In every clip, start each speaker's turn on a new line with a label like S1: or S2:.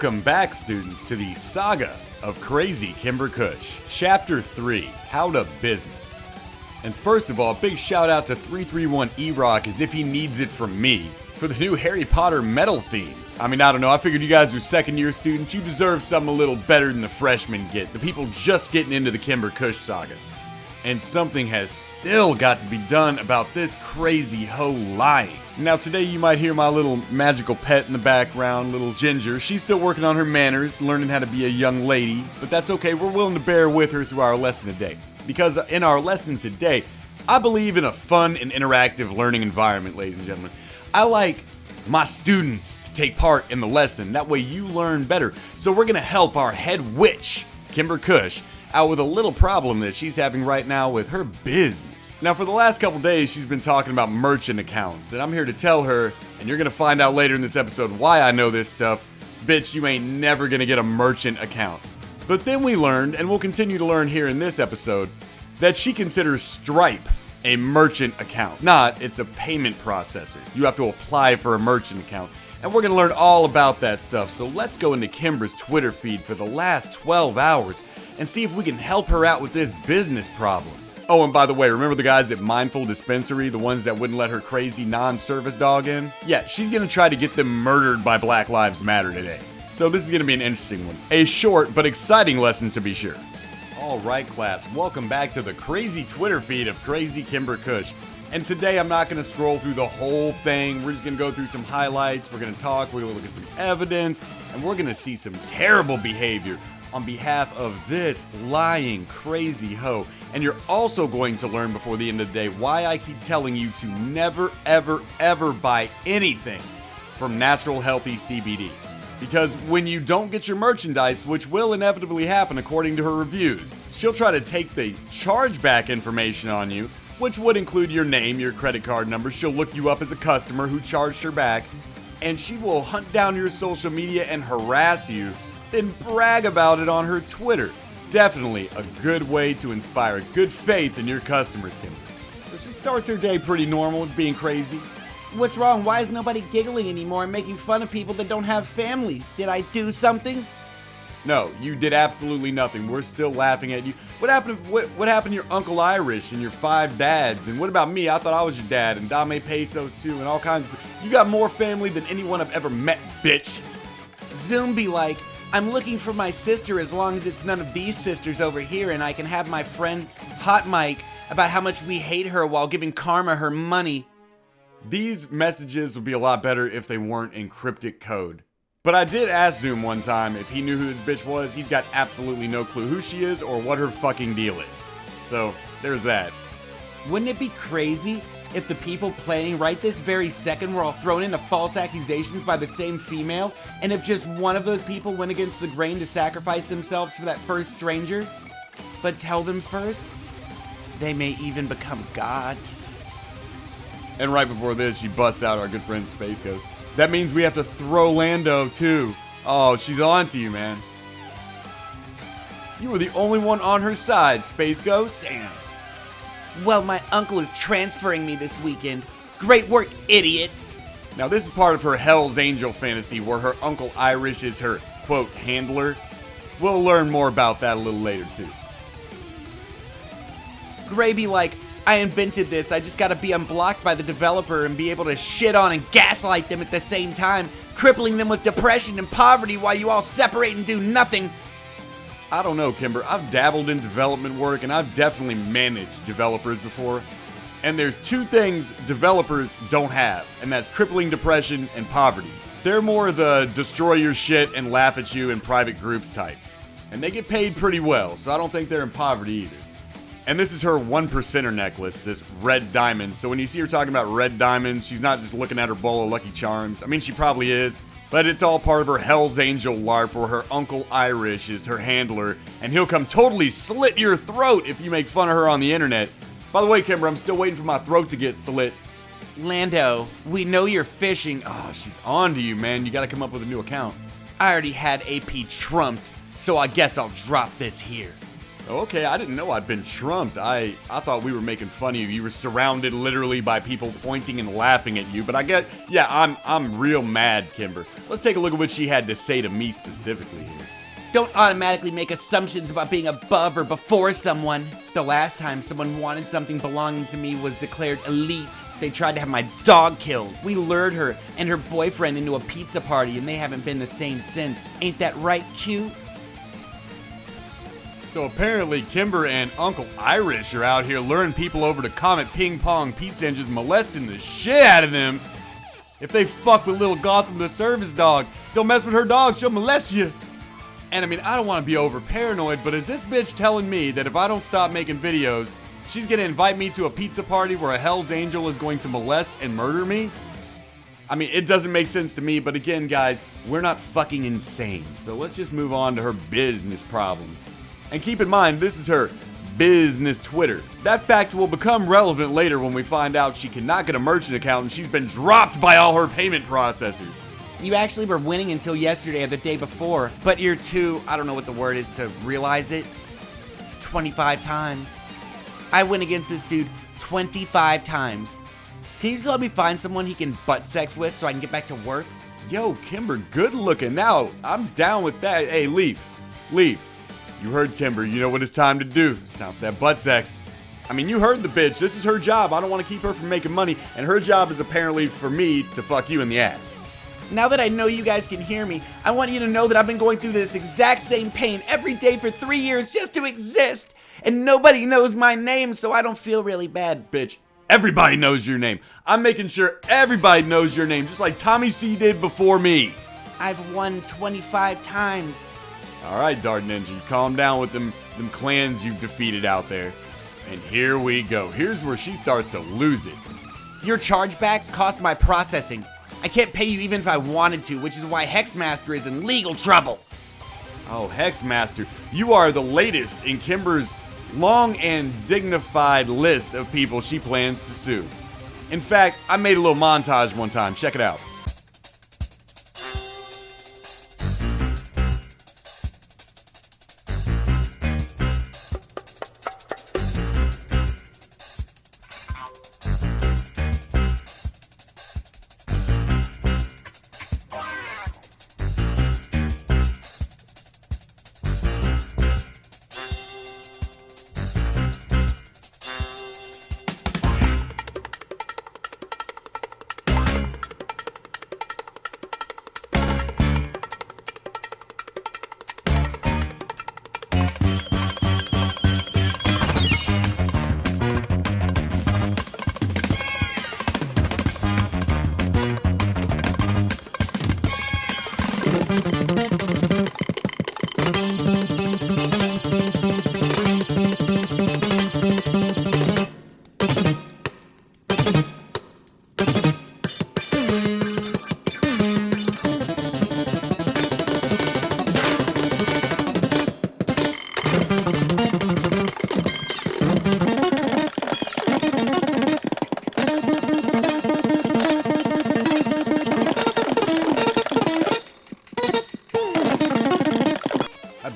S1: Welcome back, students, to the saga of Crazy Kimber Kush, Chapter 3, How to Business. And first of all, big shout out to 331 E-Rock as if he needs it from me for the new Harry Potter metal theme. I don't know, I figured you guys are second year students, you deserve something a little better than the freshmen get, the people just getting into the Kimber Kush saga. And something has still got to be done about this crazy hoe lying. Now today you might hear my little magical pet in the background, little Ginger. She's still working on her manners, learning how to be a young lady, but that's okay, we're willing to bear with her through our lesson today. Because in our lesson today, I believe in a fun and interactive learning environment, ladies and gentlemen. I like my students to take part in the lesson, that way you learn better. So we're gonna help our head witch, Kimber Kush, out with a little problem that she's having right now with her business. Now for the last couple days she's been talking about merchant accounts, and I'm here to tell her, and you're gonna find out later in this episode why I know this stuff, bitch, you ain't never gonna get a merchant account. But then we learned, and we'll continue to learn here in this episode, that she considers Stripe a merchant account. It's a payment processor. You have to apply for a merchant account. And we're gonna learn all about that stuff, so let's go into Kimber's Twitter feed for the last 12 hours and see if we can help her out with this business problem. Oh, and by the way, remember the guys at Mindful Dispensary, the ones that wouldn't let her crazy non-service dog in? Yeah, she's gonna try to get them murdered by Black Lives Matter today. So this is gonna be an interesting one. A short but exciting lesson to be sure. Alright class, welcome back to the crazy Twitter feed of Crazy Kimber Kush. And today I'm not gonna scroll through the whole thing, we're just gonna go through some highlights, we're gonna talk, we're gonna look at some evidence, and we're gonna see some terrible behavior on behalf of this lying crazy hoe. And you're also going to learn before the end of the day why I keep telling you to never ever ever buy anything from natural healthy CBD. Because when you don't get your merchandise, which will inevitably happen according to her reviews, she'll try to take the chargeback information on you, which would include your name, your credit card number. She'll look you up as a customer who charged her back, and she will hunt down your social media and harass you, then brag about it on her Twitter. Definitely a good way to inspire good faith in your customers, Kim. So she starts her day pretty normal, being crazy.
S2: What's wrong? Why is nobody giggling anymore and making fun of people that don't have families? Did I do something?
S1: No, you did absolutely nothing. We're still laughing at you. What happened to your Uncle Irish and your 5 dads? And what about me? I thought I was your dad, and Dame Pesos too, and all kinds of... You got more family than anyone I've ever met, bitch.
S2: Zoom be like, I'm looking for my sister as long as it's none of these sisters over here and I can have my friends hot mic about how much we hate her while giving Karma her money.
S1: These messages would be a lot better if they weren't in cryptic code. But I did ask Zoom one time if he knew who this bitch was. He's got absolutely no clue who she is or what her fucking deal is. So, there's that.
S2: Wouldn't it be crazy if the people playing right this very second were all thrown into false accusations by the same female, and if just one of those people went against the grain to sacrifice themselves for that first stranger? But tell them first, they may even become gods.
S1: And right before this, she busts out our good friend Space Ghost. That means we have to throw Lando too. Oh, she's on to you, man. You were the only one on her side, Space Ghost. Damn.
S2: Well, my uncle is transferring me this weekend. Great work, idiots.
S1: Now this is part of her Hell's Angel fantasy where her Uncle Irish is her, quote, handler. We'll learn more about that a little later too.
S2: Gray be like, I invented this, I just gotta be unblocked by the developer and be able to shit on and gaslight them at the same time, crippling them with depression and poverty while you all separate and do nothing.
S1: I don't know, Kimber. I've dabbled in development work and I've definitely managed developers before. And there's 2 things developers don't have, and that's crippling depression and poverty. They're more the destroy your shit and laugh at you in private groups types. And they get paid pretty well, so I don't think they're in poverty either. And this is her 1%er necklace, this red diamond. So when you see her talking about red diamonds, she's not just looking at her bowl of Lucky Charms. I mean, she probably is. But it's all part of her Hell's Angel LARP where her Uncle Irish is her handler, and he'll come totally slit your throat if you make fun of her on the internet. By the way, Kimber, I'm still waiting for my throat to get slit.
S2: Lando, we know you're fishing.
S1: Oh, she's on to you, man. You gotta come up with a new account.
S2: I already had AP trumped, so I guess I'll drop this here.
S1: Okay, I didn't know I'd been trumped. I thought we were making fun of you. You were surrounded literally by people pointing and laughing at you. But I get, yeah, I'm real mad, Kimber. Let's take a look at what she had to say to me specifically here.
S2: Don't automatically make assumptions about being above or before someone. The last time someone wanted something belonging to me was declared elite. They tried to have my dog killed. We lured her and her boyfriend into a pizza party, and they haven't been the same since. Ain't that right, Q?
S1: So apparently Kimber and Uncle Irish are out here luring people over to Comet Ping Pong Pizza and just molesting the shit out of them. If they fuck with little Gotham the service dog, don't mess with her dog, she'll molest you. And I mean, I don't want to be over paranoid, but is this bitch telling me that if I don't stop making videos, she's gonna invite me to a pizza party where a Hell's Angel is going to molest and murder me? I mean, it doesn't make sense to me, but again, guys, we're not fucking insane. So let's just move on to her business problems. And keep in mind, this is her business Twitter. That fact will become relevant later when we find out she cannot get a merchant account and she's been dropped by all her payment processors.
S2: You actually were winning until yesterday or the day before, but you're too, I don't know what the word is to realize it, 25 times. I went against this dude 25 times. Can you just let me find someone he can butt sex with so I can get back to work?
S1: Yo, Kimber, good looking. Now, I'm down with that. Hey, Leaf. You heard Kimber. You know what it's time to do. It's time for that butt sex. I mean, you heard the bitch. This is her job. I don't want to keep her from making money, and her job is apparently for me to fuck you in the ass.
S2: Now that I know you guys can hear me, I want you to know that I've been going through this exact same pain every day for 3 years just to exist. And nobody knows my name, so I don't feel really bad.
S1: Bitch, everybody knows your name. I'm making sure everybody knows your name, just like Tommy C did before me.
S2: I've won 25 times.
S1: All right, Dart Ninja, you calm down with them clans you've defeated out there. And here we go. Here's where she starts to lose it.
S2: Your chargebacks cost my processing. I can't pay you even if I wanted to, which is why Hexmaster is in legal trouble.
S1: Oh, Hexmaster, you are the latest in Kimber's long and dignified list of people she plans to sue. In fact, I made a little montage one time. Check it out.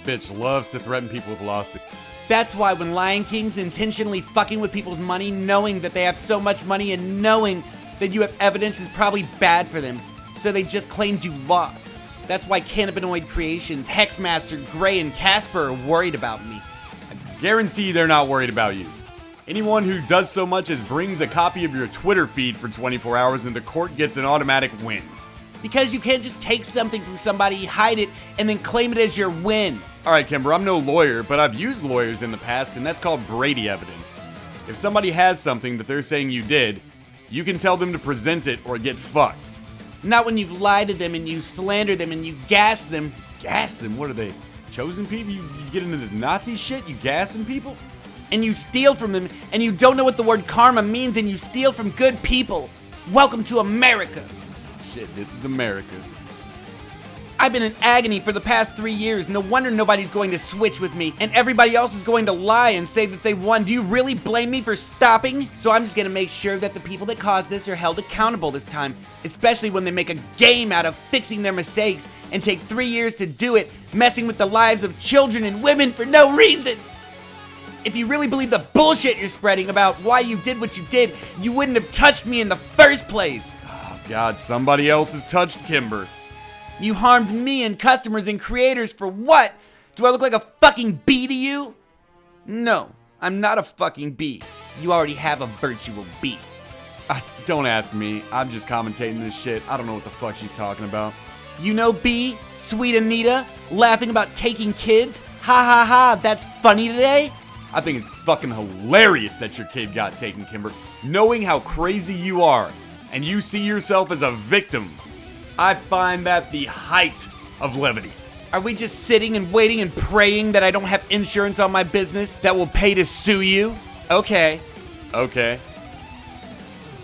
S1: Bitch loves to threaten people with lawsuits.
S2: That's why when Lion King's intentionally fucking with people's money, knowing that they have so much money and knowing that you have evidence is probably bad for them, so they just claimed you lost. That's why Cannabinoid Creations, Hexmaster, Gray, and Casper are worried about me.
S1: I guarantee they're not worried about you. Anyone who does so much as brings a copy of your Twitter feed for 24 hours into court gets an automatic win.
S2: Because you can't just take something from somebody, hide it, and then claim it as your win.
S1: Alright, Kimber, I'm no lawyer, but I've used lawyers in the past, and that's called Brady evidence. If somebody has something that they're saying you did, you can tell them to present it or get fucked.
S2: Not when you've lied to them and you slander them and you gas them.
S1: Gas them? What are they? Chosen people? You get into this Nazi shit? You gassing people?
S2: And you steal from them, and you don't know what the word karma means, and you steal from good people. Welcome to America.
S1: Shit, this is America.
S2: I've been in agony for the past 3 years. No wonder nobody's going to switch with me, and everybody else is going to lie and say that they won. Do you really blame me for stopping? So I'm just gonna make sure that the people that caused this are held accountable this time, especially when they make a game out of fixing their mistakes and take 3 years to do it, messing with the lives of children and women for no reason. If you really believe the bullshit you're spreading about why you did what you did, you wouldn't have touched me in the first place.
S1: Oh, God, somebody else has touched Kimber.
S2: You harmed me and customers and creators for what? Do I look like a fucking bee to you? No, I'm not a fucking bee. You already have a virtual bee.
S1: Don't ask me. I'm just commentating this shit. I don't know what the fuck she's talking about.
S2: You know Bee, Sweet Anita, laughing about taking kids? Ha ha ha, that's funny today?
S1: I think it's fucking hilarious that your kid got taken, Kimber. Knowing how crazy you are, and you see yourself as a victim, I find that the height of levity.
S2: Are we just sitting and waiting and praying that I don't have insurance on my business that will pay to sue you? Okay.
S1: Okay.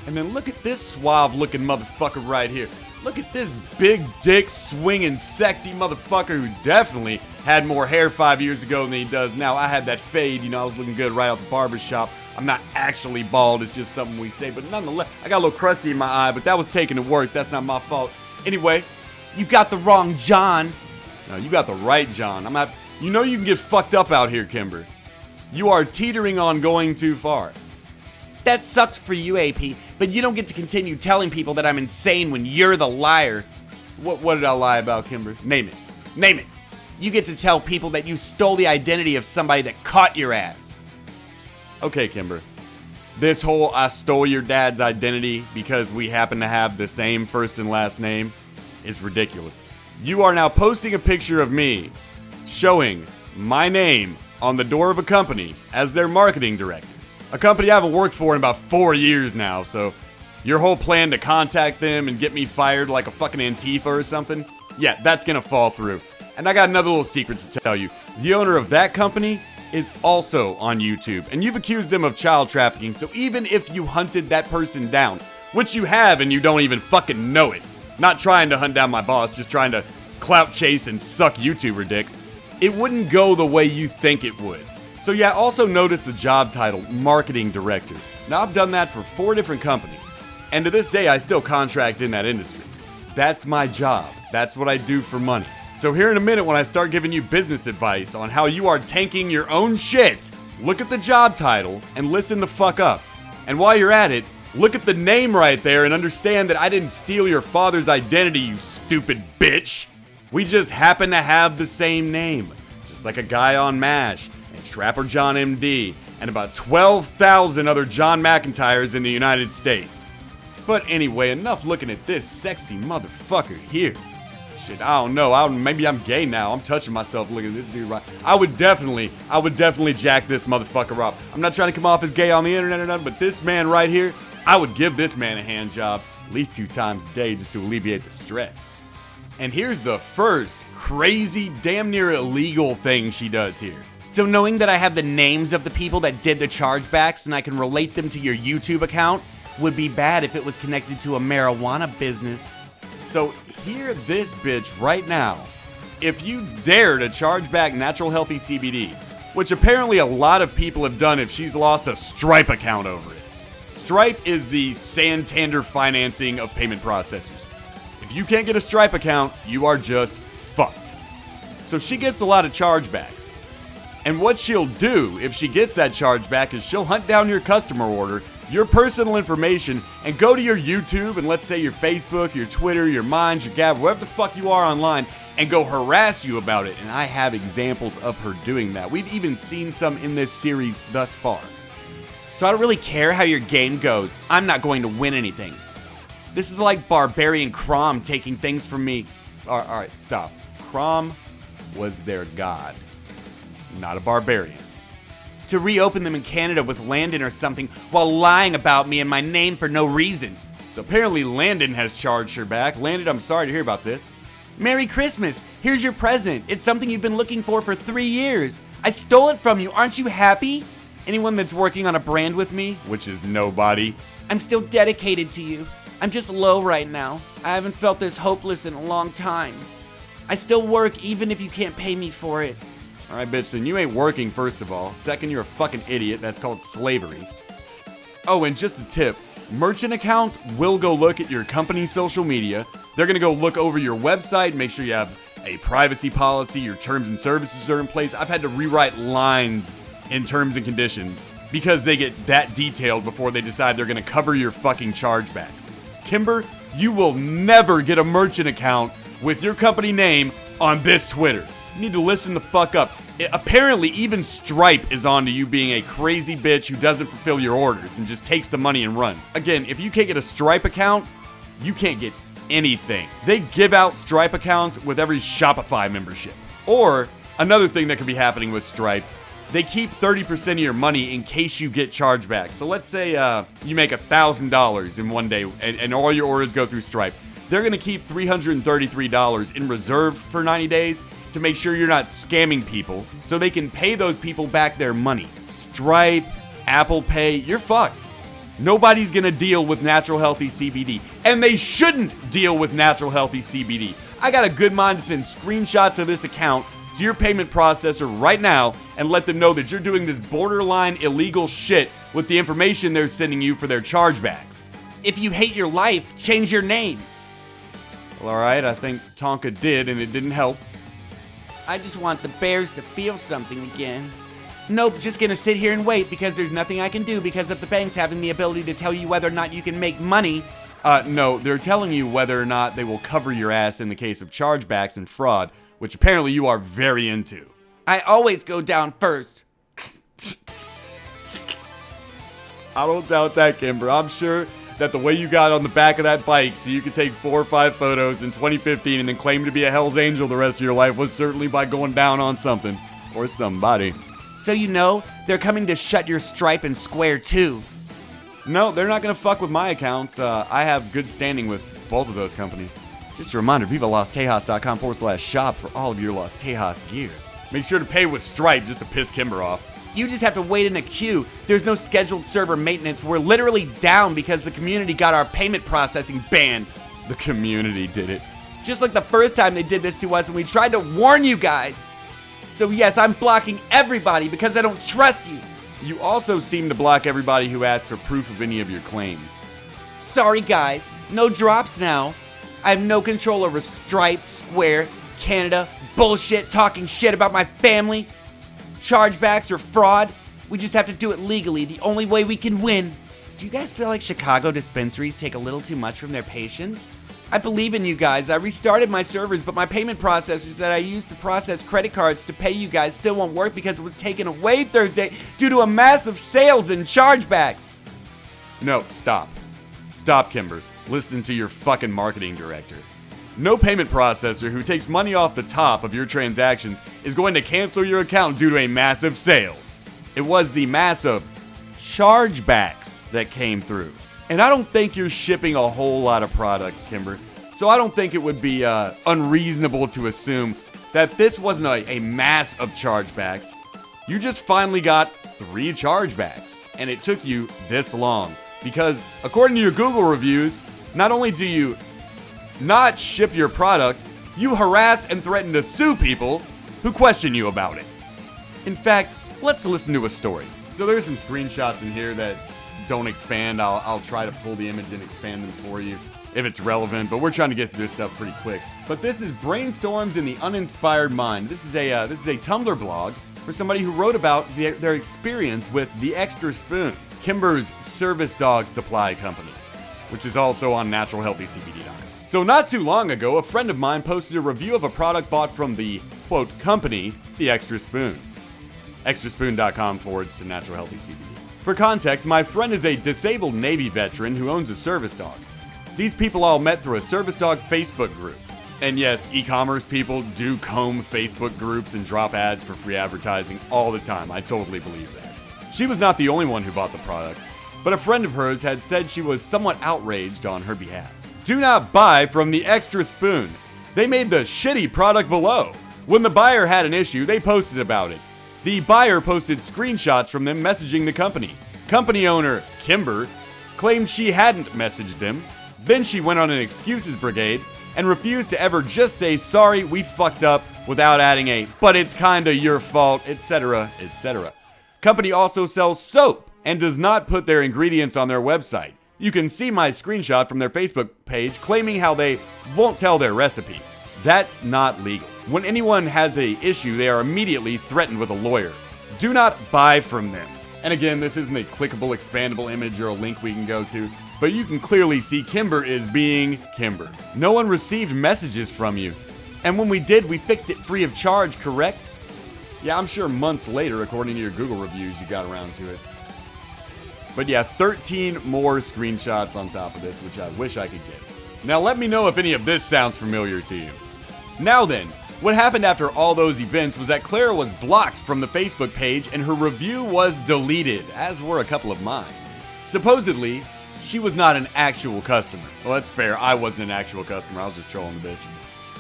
S1: And then look at this suave looking motherfucker right here. Look at this big dick swinging sexy motherfucker who definitely had more hair 5 years ago than he does now. I had that fade, I was looking good right out the barber shop. I'm not actually bald, it's just something we say, but nonetheless, I got a little crusty in my eye, but that was taken to work. That's not my fault. Anyway,
S2: you got the wrong John.
S1: No, you got the right John. You can get fucked up out here, Kimber. You are teetering on going too far.
S2: That sucks for you, AP, but you don't get to continue telling people that I'm insane when you're the liar.
S1: What did I lie about, Kimber? Name it. Name it.
S2: You get to tell people that you stole the identity of somebody that caught your ass.
S1: Okay, Kimber. This whole I stole your dad's identity because we happen to have the same first and last name is ridiculous. You are now posting a picture of me showing my name on the door of a company as their marketing director. A company I haven't worked for in about 4 years now, so your whole plan to contact them and get me fired like a fucking Antifa or something, yeah, that's gonna fall through. And I got another little secret to tell you. The owner of that company is also on YouTube, and you've accused them of child trafficking, so even if you hunted that person down, which you have and you don't even fucking know it, not trying to hunt down my boss, just trying to clout chase and suck YouTuber dick, it wouldn't go the way you think it would. So yeah, also notice the job title, Marketing Director. Now I've done that for 4 different companies, and to this day I still contract in that industry. That's my job. That's what I do for money. So here in a minute when I start giving you business advice on how you are tanking your own shit, look at the job title and listen the fuck up. And while you're at it, look at the name right there and understand that I didn't steal your father's identity, you stupid bitch. We just happen to have the same name, just like a guy on MASH, and Trapper John MD, and about 12,000 other John McIntyres in the United States. But anyway, enough looking at this sexy motherfucker here. Shit, I don't know, maybe I'm gay now. I'm touching myself looking at this dude right. I would definitely jack this motherfucker up. I'm not trying to come off as gay on the internet or nothing, but this man right here, I would give this man a hand job at least 2 times a day just to alleviate the stress. And here's the first crazy, damn near illegal thing she does here.
S2: So knowing that I have the names of the people that did the chargebacks and I can relate them to your YouTube account would be bad if it was connected to a marijuana business.
S1: So hear this bitch right now. If you dare to charge back Natural Healthy CBD, which apparently a lot of people have done if she's lost a Stripe account over it. Stripe is the Santander financing of payment processors. If you can't get a Stripe account, you are just fucked. So she gets a lot of chargebacks. And what she'll do if she gets that chargeback is she'll hunt down your customer order, your personal information, and go to your YouTube and let's say your Facebook, your Twitter, your Minds, your Gab, wherever the fuck you are online, and go harass you about it. And I have examples of her doing that. We've even seen some in this series thus far.
S2: So I don't really care how your game goes. I'm not going to win anything. This is like Barbarian Crom taking things from me.
S1: All right, stop. Crom was their god, not a barbarian.
S2: To reopen them in Canada with Landon or something while lying about me and my name for no reason.
S1: So apparently Landon has charged her back. Landon, I'm sorry to hear about this.
S2: Merry Christmas. Here's your present. It's something you've been looking for 3 years. I stole it from you. Aren't you happy? Anyone that's working on a brand with me,
S1: which is nobody,
S2: I'm still dedicated to you. I'm just low right now. I haven't felt this hopeless in a long time. I still work even if you can't pay me for it.
S1: Alright, bitch, then you ain't working, first of all. Second, you're a fucking idiot. That's called slavery. Oh, and just a tip. Merchant accounts will go look at your company's social media. They're gonna go look over your website, make sure you have a privacy policy, your terms and services are in place. I've had to rewrite lines in terms and conditions because they get that detailed before they decide they're going to cover your fucking chargebacks. Kimber, you will never get a merchant account with your company name on this Twitter. You need to listen the fuck up. Apparently, even Stripe is on to you being a crazy bitch who doesn't fulfill your orders and just takes the money and runs. Again, if you can't get a Stripe account, you can't get anything. They give out Stripe accounts with every Shopify membership. Or, another thing that could be happening with Stripe, they keep 30% of your money in case you get chargebacks. So let's say you make $1,000 in one day and all your orders go through Stripe. They're going to keep $333 in reserve for 90 days to make sure you're not scamming people so they can pay those people back their money. Stripe, Apple Pay, you're fucked. Nobody's going to deal with natural healthy CBD. And they shouldn't deal with natural healthy CBD. I got a good mind to send screenshots of this account to your payment processor right now and let them know that you're doing this borderline illegal shit with the information they're sending you for their chargebacks.
S2: If you hate your life, change your name.
S1: Well, alright, I think Tonka did and it didn't help.
S2: I just want the bears to feel something again. Nope, just gonna sit here and wait because there's nothing I can do because of the banks having the ability to tell you whether or not you can make money.
S1: No, they're telling you whether or not they will cover your ass in the case of chargebacks and fraud, which apparently you are very into.
S2: I always go down first.
S1: I don't doubt that, Kimber. I'm sure that the way you got on the back of that bike so you could take 4 or 5 photos in 2015 and then claim to be a Hell's Angel the rest of your life was certainly by going down on something. Or somebody.
S2: So you know, they're coming to shut your Stripe and Square too.
S1: No, they're not going to fuck with my accounts. I have good standing with both of those companies. Just a reminder, VivaLosTejas.com/shop for all of your Los Tejas gear. Make sure to pay with Stripe just to piss Kimber off.
S2: You just have to wait in a queue. There's no scheduled server maintenance. We're literally down because the community got our payment processing banned.
S1: The community did it.
S2: Just like the first time they did this to us and we tried to warn you guys. So yes, I'm blocking everybody because I don't trust you.
S1: You also seem to block everybody who asks for proof of any of your claims.
S2: Sorry guys, no drops now. I have no control over Stripe, Square, Canada, bullshit, talking shit about my family, chargebacks or fraud. We just have to do it legally, the only way we can win. Do you guys feel like Chicago dispensaries take a little too much from their patients? I believe in you guys. I restarted my servers, but my payment processors that I used to process credit cards to pay you guys still won't work because it was taken away Thursday due to a massive sales and chargebacks.
S1: No, stop. Stop, Kimber. Listen to your fucking marketing director. No payment processor who takes money off the top of your transactions is going to cancel your account due to a massive sales. It was the massive chargebacks that came through. And I don't think you're shipping a whole lot of product, Kimber. So I don't think it would be unreasonable to assume that this wasn't a mass of chargebacks. You just finally got 3 chargebacks. And it took you this long. Because according to your Google reviews, not only do you not ship your product, you harass and threaten to sue people who question you about it. In fact, let's listen to a story. So there's some screenshots in here that don't expand. I'll try to pull the image and expand them for you if it's relevant, but we're trying to get through this stuff pretty quick. But this is Brainstorms in the Uninspired Mind. This is a Tumblr blog for somebody who wrote about their experience with the Extra Spoon, Kimber's service dog supply company, which is also on naturalhealthycbd.com. So not too long ago, a friend of mine posted a review of a product bought from the, quote, company, the Extra Spoon. extraspoon.com/naturalhealthycbd. For context, my friend is a disabled Navy veteran who owns a service dog. These people all met through a service dog Facebook group. And yes, e-commerce people do comb Facebook groups and drop ads for free advertising all the time. I totally believe that. She was not the only one who bought the product, but a friend of hers had said she was somewhat outraged on her behalf. Do not buy from the Extra Spoon. They made the shitty product below. When the buyer had an issue, they posted about it. The buyer posted screenshots from them messaging the company. Company owner, Kimber, claimed she hadn't messaged them. Then she went on an excuses brigade and refused to ever just say, sorry, we fucked up, without adding a, but it's kinda your fault, etc., etc. Company also sells soap and does not put their ingredients on their website. You can see my screenshot from their Facebook page claiming how they won't tell their recipe. That's not legal. When anyone has an issue, they are immediately threatened with a lawyer. Do not buy from them. And again, this isn't a clickable, expandable image or a link we can go to, but you can clearly see Kimber is being Kimber. No one received messages from you. And when we did, we fixed it free of charge, correct? Yeah, I'm sure months later, according to your Google reviews, you got around to it. But yeah, 13 more screenshots on top of this, which I wish I could get. Now let me know if any of this sounds familiar to you. Now then, what happened after all those events was that Clara was blocked from the Facebook page and her review was deleted, as were a couple of mine. Supposedly, she was not an actual customer. Well, that's fair, I wasn't an actual customer, I was just trolling the bitch.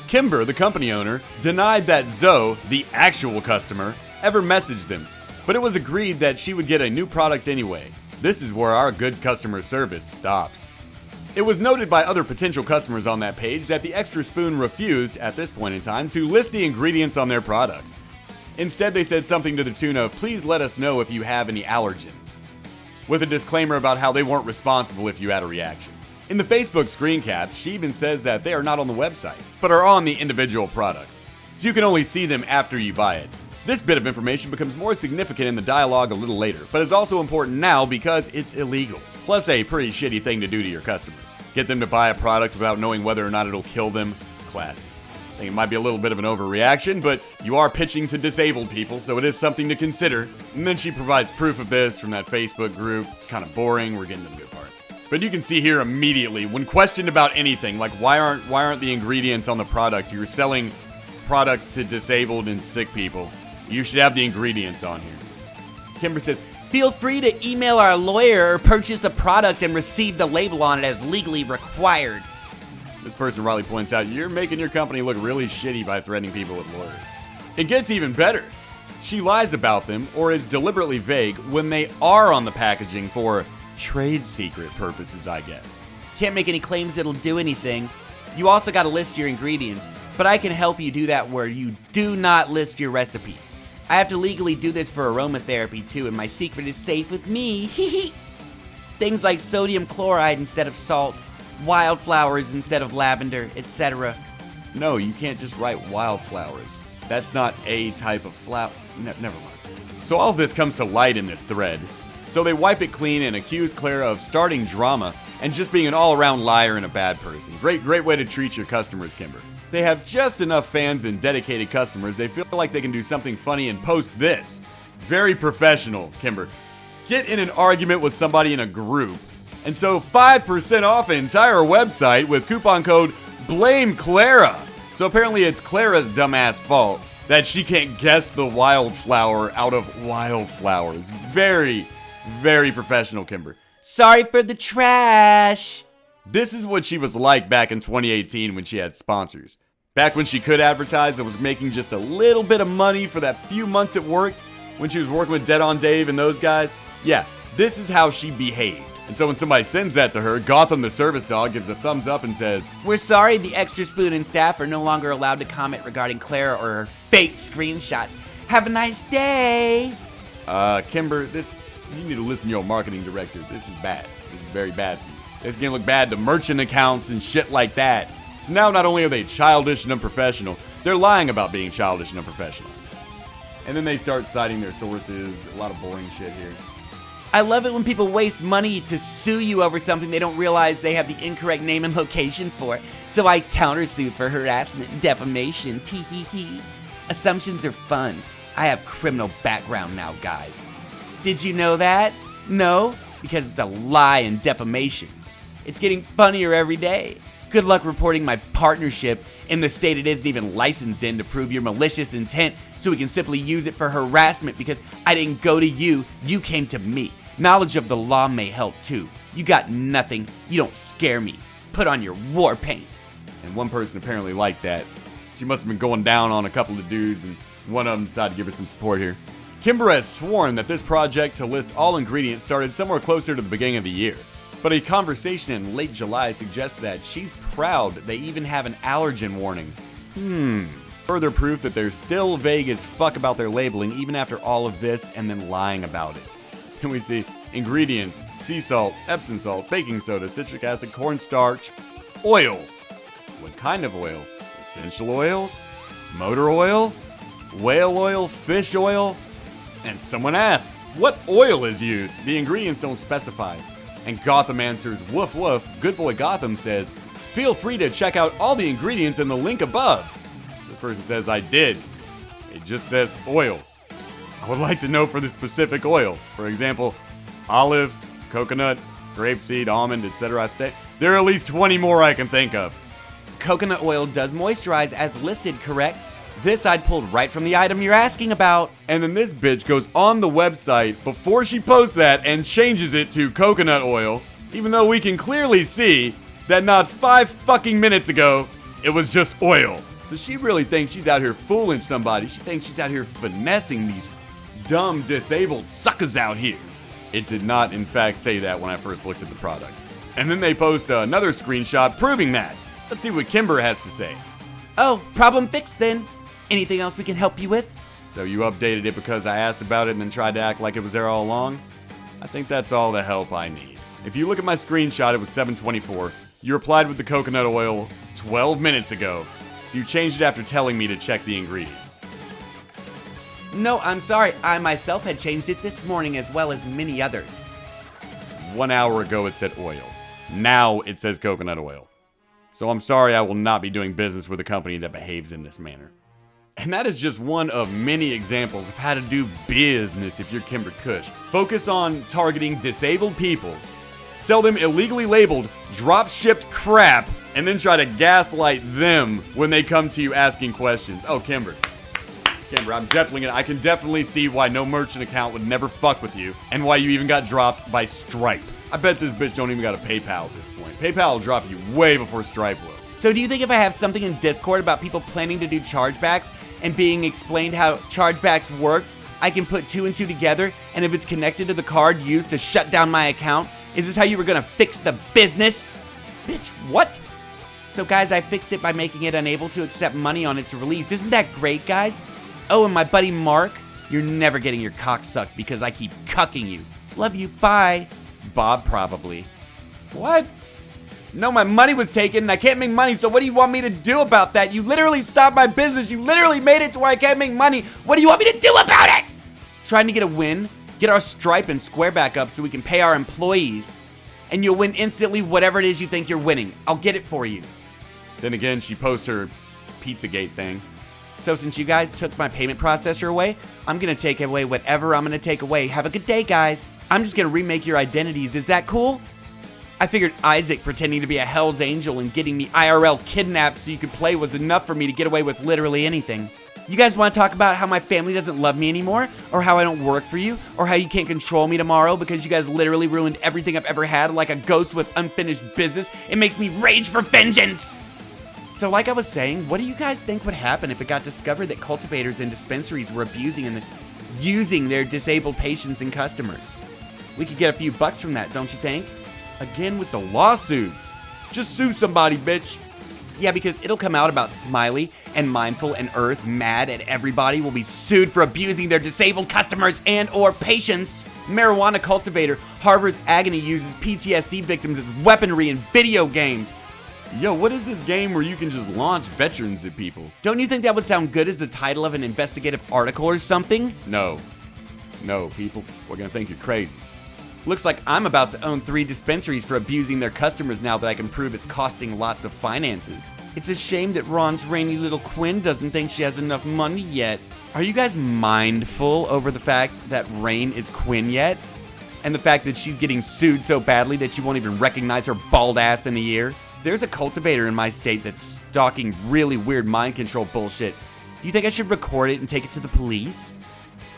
S1: Kimber, the company owner, denied that Zoe, the actual customer, ever messaged them, but it was agreed that she would get a new product anyway. This is where our good customer service stops. It was noted by other potential customers on that page that the Extra Spoon refused, at this point in time, to list the ingredients on their products. Instead, they said something to the tune of, "Please let us know if you have any allergens," with a disclaimer about how they weren't responsible if you had a reaction. In the Facebook screen caps, she even says that they are not on the website, but are on the individual products, so you can only see them after you buy it. This bit of information becomes more significant in the dialogue a little later, but is also important now because it's illegal. Plus a pretty shitty thing to do to your customers. Get them to buy a product without knowing whether or not it'll kill them. Classy. I think it might be a little bit of an overreaction, but you are pitching to disabled people, so it is something to consider. And then she provides proof of this from that Facebook group. It's kind of boring. We're getting to the good part. But you can see here immediately, when questioned about anything, like why aren't the ingredients on the product? You're selling products to disabled and sick people. You should have the ingredients on here. Kimber says,
S2: "Feel free to email our lawyer or purchase a product and receive the label on it as legally required."
S1: This person rightly points out, you're making your company look really shitty by threatening people with lawyers. It gets even better. She lies about them or is deliberately vague when they are on the packaging for trade secret purposes, I guess.
S2: Can't make any claims that'll do anything. You also got to list your ingredients, but I can help you do that where you do not list your recipe. I have to legally do this for aromatherapy too, and my secret is safe with me. Things like sodium chloride instead of salt, wildflowers instead of lavender, etc.
S1: No, you can't just write wildflowers. That's not a type of flower. Never mind. So all of this comes to light in this thread. So they wipe it clean and accuse Clara of starting drama and just being an all-around liar and a bad person. Great way to treat your customers, Kimber. They have just enough fans and dedicated customers, they feel like they can do something funny and post this. Very professional, Kimber. Get in an argument with somebody in a group, and so 5% off an entire website with coupon code BLAMECLARA. So apparently it's Clara's dumbass fault that she can't guess the wildflower out of wildflowers. Very professional, Kimber.
S2: Sorry for the trash.
S1: This is what she was like back in 2018 when she had sponsors. Back when she could advertise and was making just a little bit of money for that few months it worked, when she was working with Dead on Dave and those guys. Yeah, this is how she behaved. And so when somebody sends that to her, Gotham the service dog gives a thumbs up and says,
S2: "We're sorry the Extra Spoon and staff are no longer allowed to comment regarding Clara or her fake screenshots. Have a nice day."
S1: Kimber, you need to listen to your marketing director. This is bad. This is very bad for you. This is going to look bad to merchant accounts and shit like that. So now not only are they childish and unprofessional, they're lying about being childish and unprofessional. And then they start citing their sources. A lot of boring shit here.
S2: I love it when people waste money to sue you over something they don't realize they have the incorrect name and location for. So I countersue for harassment and defamation. Tee-hee-hee. Assumptions are fun. I have criminal background now, guys. Did you know that? No? Because it's a lie and defamation. It's getting funnier every day. Good luck reporting my partnership in the state it isn't even licensed in to prove your malicious intent so we can simply use it for harassment because I didn't go to you, you came to me. Knowledge of the law may help too. You got nothing, you don't scare me. Put on your war paint.
S1: And one person apparently liked that. She must have been going down on a couple of dudes and one of them decided to give her some support here. Kimber has sworn that this project to list all ingredients started somewhere closer to the beginning of the year. But a conversation in late July suggests that she's proud they even have an allergen warning. Further proof that they're still vague as fuck about their labeling even after all of this and then lying about it. Then we see ingredients: sea salt, Epsom salt, baking soda, citric acid, cornstarch, oil. What kind of oil? Essential oils? Motor oil? Whale oil? Fish oil? And someone asks, what oil is used? The ingredients don't specify. And Gotham answers, woof woof. Good boy Gotham says, feel free to check out all the ingredients in the link above. This person says, I did. It just says oil. I would like to know for the specific oil. For example, olive, coconut, grapeseed, almond, etc. There are at least 20 more I can think of.
S2: Coconut oil does moisturize as listed, correct? This I'd pulled right from the item you're asking about.
S1: And then this bitch goes on the website before she posts that and changes it to coconut oil, even though we can clearly see that not 5 fucking minutes ago, it was just oil. So she really thinks she's out here fooling somebody. She thinks she's out here finessing these dumb disabled suckers out here. It did not, in fact, say that when I first looked at the product. And then they post another screenshot proving that. Let's see what Kimber has to say.
S2: Oh, problem fixed then. Anything else we can help you with?
S1: So you updated it because I asked about it and then tried to act like it was there all along? I think that's all the help I need. If you look at my screenshot, it was 7:24. You replied with the coconut oil 12 minutes ago. So you changed it after telling me to check the ingredients.
S2: No, I'm sorry. I myself had changed it this morning as well as many others.
S1: 1 hour ago it said oil. Now it says coconut oil. So I'm sorry, I will not be doing business with a company that behaves in this manner. And that is just one of many examples of how to do business if you're Kimber Kush. Focus on targeting disabled people, sell them illegally labeled, drop-shipped crap, and then try to gaslight them when they come to you asking questions. Oh, Kimber, I can definitely see why no merchant account would never fuck with you, and why you even got dropped by Stripe. I bet this bitch don't even got a PayPal at this point. PayPal will drop you way before Stripe will.
S2: So do you think if I have something in Discord about people planning to do chargebacks and being explained how chargebacks work, I can put 2 and 2 together, and if it's connected to the card used to shut down my account, is this how you were gonna fix the business? Bitch, what? So guys, I fixed it by making it unable to accept money on its release. Isn't that great, guys? Oh, and my buddy Mark, you're never getting your cock sucked because I keep cucking you. Love you, bye. Bob, probably. What? No, my money was taken and I can't make money, so what do you want me to do about that? You literally stopped my business. You literally made it to where I can't make money. What do you want me to do about it? Trying to get a win, get our Stripe and Square back up so we can pay our employees, and you'll win instantly whatever it is you think you're winning. I'll get it for you.
S1: Then again, she posts her Pizzagate thing.
S2: So since you guys took my payment processor away, I'm gonna take away whatever I'm gonna take away. Have a good day, guys. I'm just gonna remake your identities. Is that cool? I figured Isaac pretending to be a Hell's Angel and getting me IRL kidnapped so you could play was enough for me to get away with literally anything. You guys want to talk about how my family doesn't love me anymore? Or how I don't work for you? Or how you can't control me tomorrow because you guys literally ruined everything I've ever had like a ghost with unfinished business? It makes me rage for vengeance! So like I was saying, what do you guys think would happen if it got discovered that cultivators and dispensaries were abusing and using their disabled patients and customers? We could get a few bucks from that, don't you think?
S1: Again with the lawsuits. Just sue somebody, bitch.
S2: Yeah, because it'll come out about Smiley and Mindful and Earth mad at everybody will be sued for abusing their disabled customers and or patients. Marijuana cultivator harbors agony uses PTSD victims as weaponry in video games.
S1: Yo, what is this game where you can just launch veterans at people?
S2: Don't you think that would sound good as the title of an investigative article or something?
S1: No, people, we're gonna think you're crazy.
S2: Looks like I'm about to own 3 dispensaries for abusing their customers now that I can prove it's costing lots of finances. It's a shame that Ron's rainy little Quinn doesn't think she has enough money yet. Are you guys mindful over the fact that Rain is Quinn yet? And the fact that she's getting sued so badly that you won't even recognize her bald ass in a year? There's a cultivator in my state that's stalking really weird mind control bullshit. Do you think I should record it and take it to the police?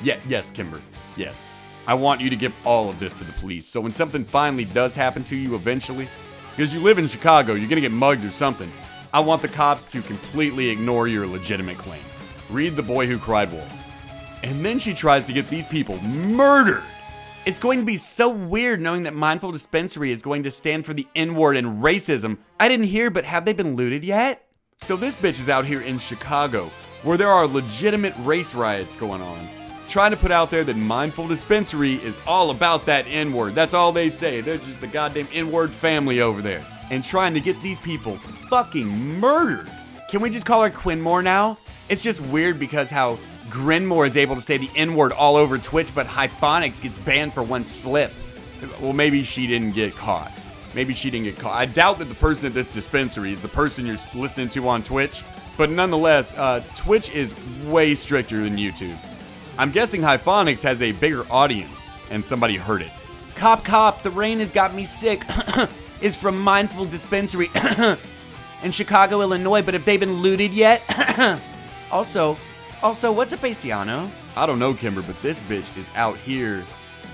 S1: Yes, Kimber. Yes. I want you to give all of this to the police, so when something finally does happen to you eventually, because you live in Chicago, you're gonna get mugged or something, I want the cops to completely ignore your legitimate claim. Read The Boy Who Cried Wolf. And then she tries to get these people murdered.
S2: It's going to be so weird knowing that Mindful Dispensary is going to stand for the N-word and racism. I didn't hear, but have they been looted yet?
S1: So this bitch is out here in Chicago, where there are legitimate race riots going on, trying to put out there that Mindful Dispensary is all about that N-word. That's all they say. They're just the goddamn N-word family over there. And trying to get these people fucking murdered.
S2: Can we just call her Quinmore now? It's just weird because how Grinmore is able to say the N-word all over Twitch, but Hyphonics gets banned for one slip.
S1: Well, maybe she didn't get caught. Maybe she didn't get caught. I doubt that the person at this dispensary is the person you're listening to on Twitch. But nonetheless, Twitch is way stricter than YouTube. I'm guessing Hyphonics has a bigger audience, and somebody heard it.
S2: Cop, the rain has got me sick. Is from Mindful Dispensary in Chicago, Illinois, but have they been looted yet? Also, what's a Paisiano?
S1: I don't know, Kimber, but this bitch is out here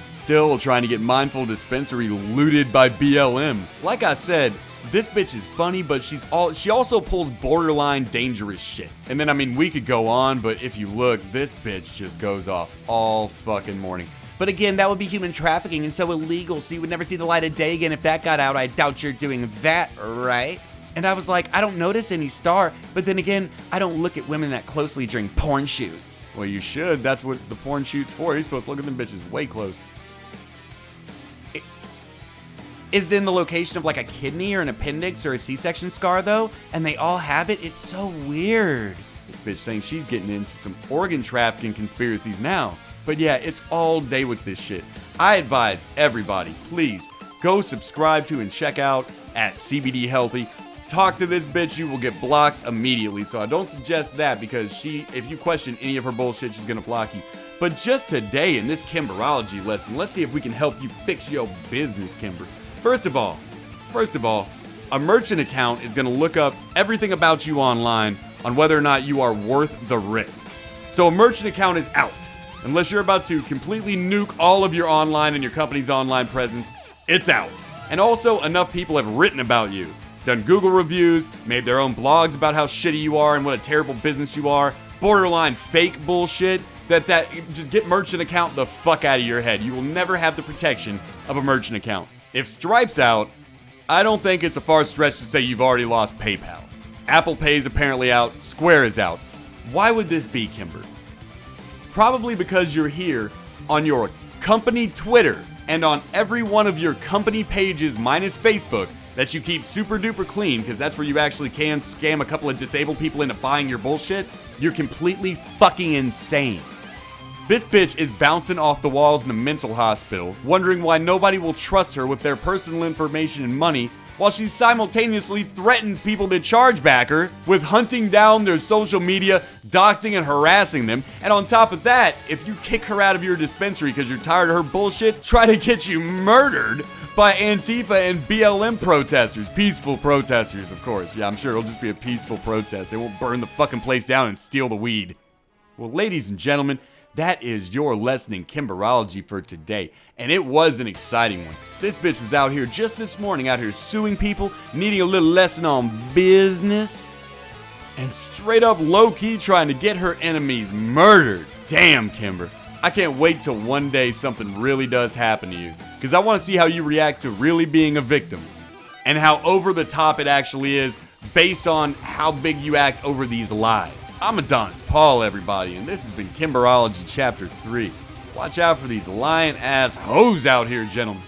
S1: still trying to get Mindful Dispensary looted by BLM. Like I said, this bitch is funny, but she also pulls borderline dangerous shit. And then, I mean, we could go on, but if you look, this bitch just goes off all fucking morning.
S2: But again, that would be human trafficking and so illegal, so you would never see the light of day again if that got out. I doubt you're doing that, right? And I was like, I don't notice any star, but then again, I don't look at women that closely during porn shoots.
S1: Well, you should. That's what the porn shoot's for. You're supposed to look at them bitches way close.
S2: Is it in the location of like a kidney or an appendix or a C-section scar though? And they all have it? It's so weird.
S1: This bitch saying she's getting into some organ trafficking conspiracies now. But yeah, it's all day with this shit. I advise everybody, please, go subscribe to and check out at CBD Healthy. Talk to this bitch, you will get blocked immediately. So I don't suggest that because if you question any of her bullshit, she's gonna block you. But just today in this Kimberology lesson, let's see if we can help you fix your business, Kimber. First of all, a merchant account is gonna look up everything about you online on whether or not you are worth the risk. So a merchant account is out. Unless you're about to completely nuke all of your online and your company's online presence, it's out. And also, enough people have written about you, done Google reviews, made their own blogs about how shitty you are and what a terrible business you are, borderline fake bullshit, that just get merchant account the fuck out of your head. You will never have the protection of a merchant account. If Stripe's out, I don't think it's a far stretch to say you've already lost PayPal. Apple Pay is apparently out, Square is out. Why would this be, Kimber? Probably because you're here on your company Twitter and on every one of your company pages minus Facebook that you keep super duper clean because that's where you actually can scam a couple of disabled people into buying your bullshit. You're completely fucking insane. This bitch is bouncing off the walls in a mental hospital, wondering why nobody will trust her with their personal information and money, while she simultaneously threatens people that charge back her with hunting down their social media, doxing and harassing them. And on top of that, if you kick her out of your dispensary because you're tired of her bullshit, try to get you murdered by Antifa and BLM protesters. Peaceful protesters, of course. Yeah, I'm sure it'll just be a peaceful protest. They won't burn the fucking place down and steal the weed. Well, ladies and gentlemen, that is your lesson in Kimberology for today. And it was an exciting one. This bitch was out here just this morning, out here suing people, needing a little lesson on business, and straight up low-key trying to get her enemies murdered. Damn, Kimber. I can't wait till one day something really does happen to you, because I want to see how you react to really being a victim, and how over the top it actually is based on how big you act over these lies. I'm Adonis Paul, everybody, and this has been Kimberology Chapter 3. Watch out for these lying-ass hoes out here, gentlemen.